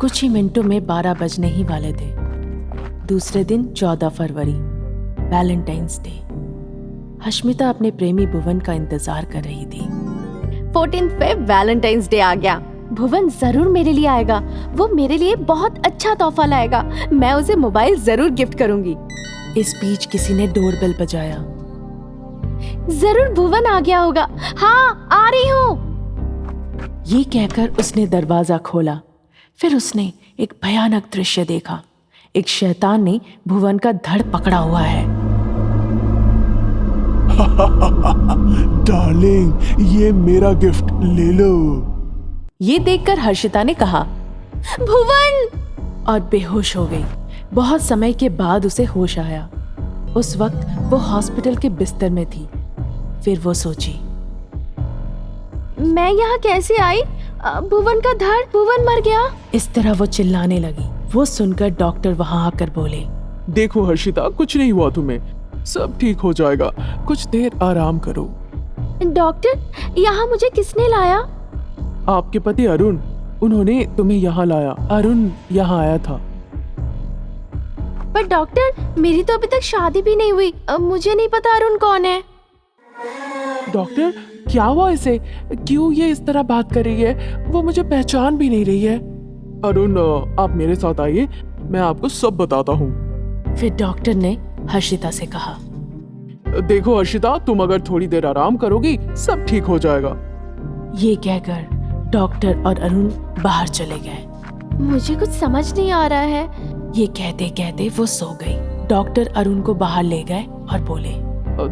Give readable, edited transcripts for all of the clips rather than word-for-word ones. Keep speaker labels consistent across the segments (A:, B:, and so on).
A: कुछ ही मिनटों में 12 बजने ही वाले थे। दूसरे दिन 14 फरवरी, वैलेंटाइंस डे। हश्मिता अपने प्रेमी भुवन का इंतजार कर रही थी।
B: 14 फेब वैलेंटाइंस डे आ गया। भुवन जरूर मेरे लिए आएगा। वो मेरे लिए बहुत अच्छा तोहफा लाएगा। मैं उसे मोबाइल जरूर गिफ्ट करूंगी।
A: इस बीच किसी ने डोरबेल बजाया।
B: जरूर भुवन आ गया होगा। हाँ, आ रही हूँ।
A: ये कहकर उसने दरवाजा खोला। फिर उसने एक भयानक दृश्य देखा। एक शैतान ने भुवन का धड़ पकड़ा हुआ है।
C: डार्लिंग, ये मेरा गिफ्ट ले लो।
A: ये देखकर हर्षिता ने कहा
B: भुवन,
A: और बेहोश हो गई। बहुत समय के बाद उसे होश आया। उस वक्त वो हॉस्पिटल के बिस्तर में थी। फिर वो सोची,
B: मैं यहाँ कैसे आई? भुवन का धड़, भुवन मर गया।
A: इस तरह वो चिल्लाने लगी। वो सुनकर डॉक्टर वहां आकर बोले,
C: देखो हर्षिता, कुछ नहीं हुआ तुम्हें, सब ठीक हो जाएगा, कुछ देर आराम करो।
B: डॉक्टर, यहाँ मुझे किसने लाया?
C: आपके पति अरुण, उन्होंने तुम्हें यहाँ लाया। अरुण यहाँ आया था।
B: पर डॉक्टर, मेरी तो अभी तक शादी भी नहीं हुई। मुझे नहीं पता अरुण कौन है।
C: डॉक्टर, क्या हुआ इसे? क्यों ये इस तरह बात कर रही है? वो मुझे पहचान भी नहीं रही है। अरुण, आप मेरे साथ आइए, मैं आपको सब बताता हूँ।
A: फिर डॉक्टर ने हर्षिता से कहा,
C: देखो हर्षिता, तुम अगर थोड़ी देर आराम करोगी, सब ठीक हो जाएगा।
A: ये कहकर डॉक्टर और अरुण बाहर चले गए।
B: मुझे कुछ समझ नहीं आ रहा है।
A: ये कहते कहते वो सो गई। डॉक्टर अरुण को बाहर ले गए और बोले,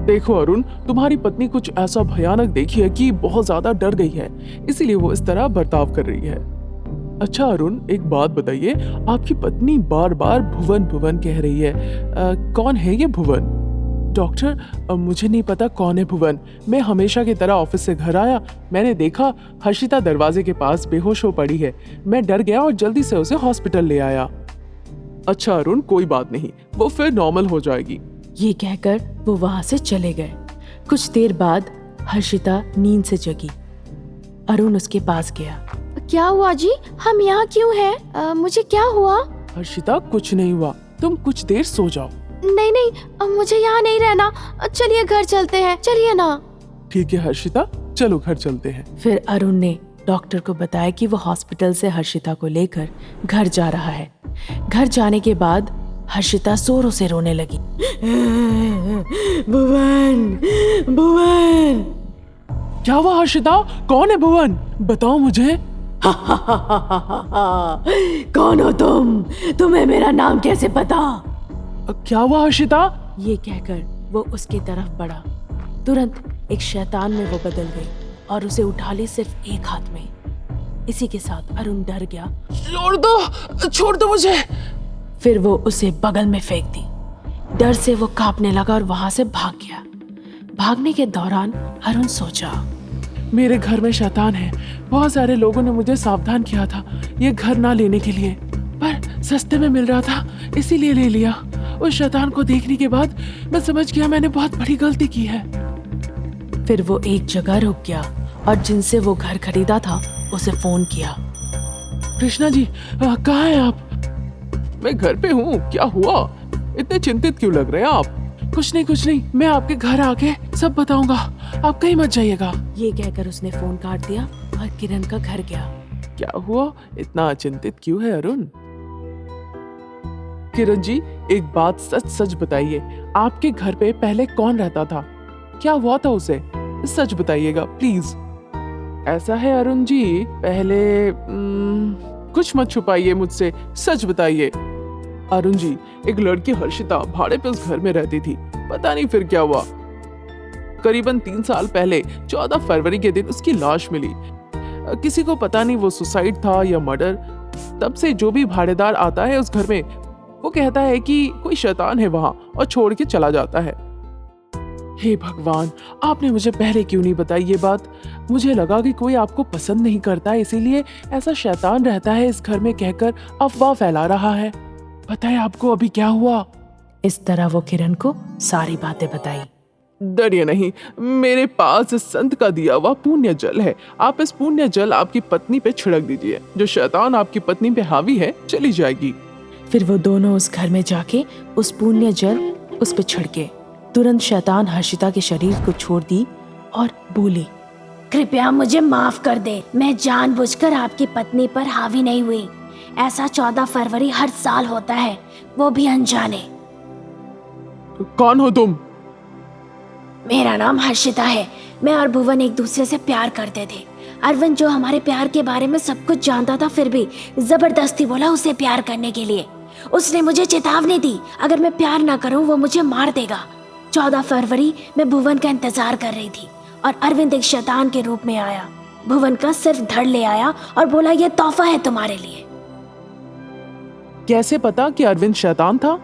C: देखो अरुण, तुम्हारी पत्नी कुछ ऐसा भयानक देखी है कि बहुत ज्यादा डर गई है, इसीलिए वो इस तरह बर्ताव कर रही है। अच्छा अरुण, एक बात बताइए, आपकी पत्नी बार बार भुवन भुवन कह रही है। कौन है ये भुवन? डॉक्टर, मुझे नहीं पता कौन है भुवन। मैं हमेशा की तरह ऑफिस से घर आया, मैंने देखा हर्षिता दरवाजे के पास बेहोश हो पड़ी है। मैं डर गया और जल्दी से उसे हॉस्पिटल ले आया। अच्छा अरुण, कोई बात नहीं, वो फिर नॉर्मल हो जाएगी।
A: ये कहकर वो वहां से चले गए। कुछ देर बाद हर्षिता नींद से जगी। अरुण उसके पास गया।
B: क्या हुआ जी? हम यहाँ क्यों हैं? मुझे क्या हुआ?
C: हर्षिता, कुछ नहीं हुआ, तुम कुछ देर सो जाओ।
B: नहीं नहीं, मुझे यहाँ नहीं रहना। चलिए घर चलते हैं, चलिए ना।
C: ठीक है हर्षिता, चलो घर चलते हैं।
A: फिर अरुण ने डॉक्टर को बताया कि वो हॉस्पिटल से हर्षिता को लेकर घर जा रहा है। घर जाने के बाद हर्षिता जोरों से रोने लगी। भुवन, भुवन।
C: क्या हुआ हर्षिता? कौन है भुवन? बताओ मुझे।
A: कौन हो तुम? तुम्हें मेरा नाम कैसे पता?
C: क्या हुआ हर्षिता?
A: ये कहकर वो उसकी तरफ बढ़ा। तुरंत एक शैतान में वो बदल गई और उसे उठा ली सिर्फ एक हाथ में। इसी के साथ अरुण डर गया।
C: छोड़ दो मुझे।
A: फिर वो उसे बगल में फेंक दी। डर से वो कांपने लगा और वहां से भाग गया। भागने के दौरान अरुण सोचा,
C: मेरे घर में शैतान है। बहुत सारे लोगों ने मुझे सावधान किया था ये घर ना लेने के लिए, पर सस्ते में मिल रहा था, इसीलिए ले लिया। उस शैतान को देखने के बाद मैं समझ गया मैंने बहुत बड़ी गलती की है।
A: फिर वो एक जगह रुक गया और जिनसे वो घर खरीदा था उसे फोन किया।
C: कृष्णा जी, कहाँ हैं आप? मैं घर पे हूँ। क्या हुआ? इतने चिंतित क्यों लग रहे हैं आप? कुछ नहीं, मैं आपके घर आके सब बताऊंगा, आप कहीं मत जाइएगा।
A: ये कहकर उसने फोन काट दिया और किरण का घर गया।
C: क्या हुआ? इतना चिंतित क्यों है अरुण? किरण जी, एक बात सच सच बताइए, आपके घर पे पहले कौन रहता था? क्या हुआ था उसे? सच बताइएगा प्लीज। ऐसा है अरुण जी, पहले कुछ मत छुपाइए मुझसे, सच बताइए। अरुण जी, एक लड़की हर्षिता भाड़े पे उस घर में रहती थी। पता नहीं फिर क्या हुआ। करीबन 3 साल पहले 14 फरवरी के दिन उसकी लाश मिली। किसी को पता नहीं वो सुसाइड था या मर्डर। तब से जो भी भाड़ेदार आता है उस घर में, वो कहता है कि कोई शैतान है वहां और छोड़ के चला जाता है। हे भगवान, आपने मुझे पहले क्यों नहीं बताई ये बात? मुझे लगा कि कोई आपको पसंद नहीं करता, इसीलिए ऐसा शैतान रहता है इस घर में कहकर अफवाह फैला रहा है। पता है आपको अभी क्या हुआ?
A: इस तरह वो किरण को सारी बातें बताई।
C: डरिए नहीं, मेरे पास इस संत का दिया हुआ पुण्य जल है। आप इस पुण्य जल आपकी पत्नी पे छिड़क दीजिए। जो शैतान आपकी पत्नी पे हावी है चली जाएगी।
A: फिर वो दोनों उस घर में जाके उस पुण्य जल उस पे छिड़के। तुरंत शैतान हर्षिता के शरीर को छोड़ दी और बोली,
D: कृपया मुझे माफ कर दे। मैं जानबूझकर आपकी पत्नी पर हावी नहीं हुई। ऐसा 14 फरवरी हर साल होता है, वो भी अनजाने।
C: कौन हो तुम?
D: मेरा नाम हर्षिता है। मैं और भुवन एक दूसरे से प्यार करते थे। अरविंद जो हमारे प्यार के बारे में सब कुछ जानता था, फिर भी जबरदस्ती बोला उसे प्यार करने के लिए। उसने मुझे चेतावनी दी, अगर मैं प्यार ना करूं वो मुझे मार देगा। 14 फरवरी मैं भुवन का इंतजार कर रही थी और अरविंद एक शैतान के रूप में आया। भुवन का सिर्फ धड़ ले आया और बोला, ये तोहफा है तुम्हारे लिए।
C: कैसे पता कि अरविंद शैतान था?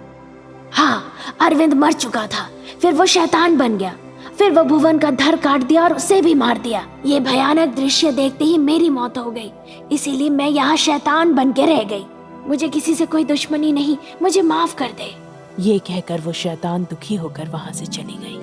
D: हाँ, अरविंद मर चुका था, फिर वो शैतान बन गया। फिर वो भुवन का धड़ काट दिया और उसे भी मार दिया। ये भयानक दृश्य देखते ही मेरी मौत हो गई, इसीलिए मैं यहाँ शैतान बन के रह गई। मुझे किसी से कोई दुश्मनी नहीं, मुझे माफ कर दे।
A: ये कहकर वो शैतान दुखी होकर वहां से चली गई।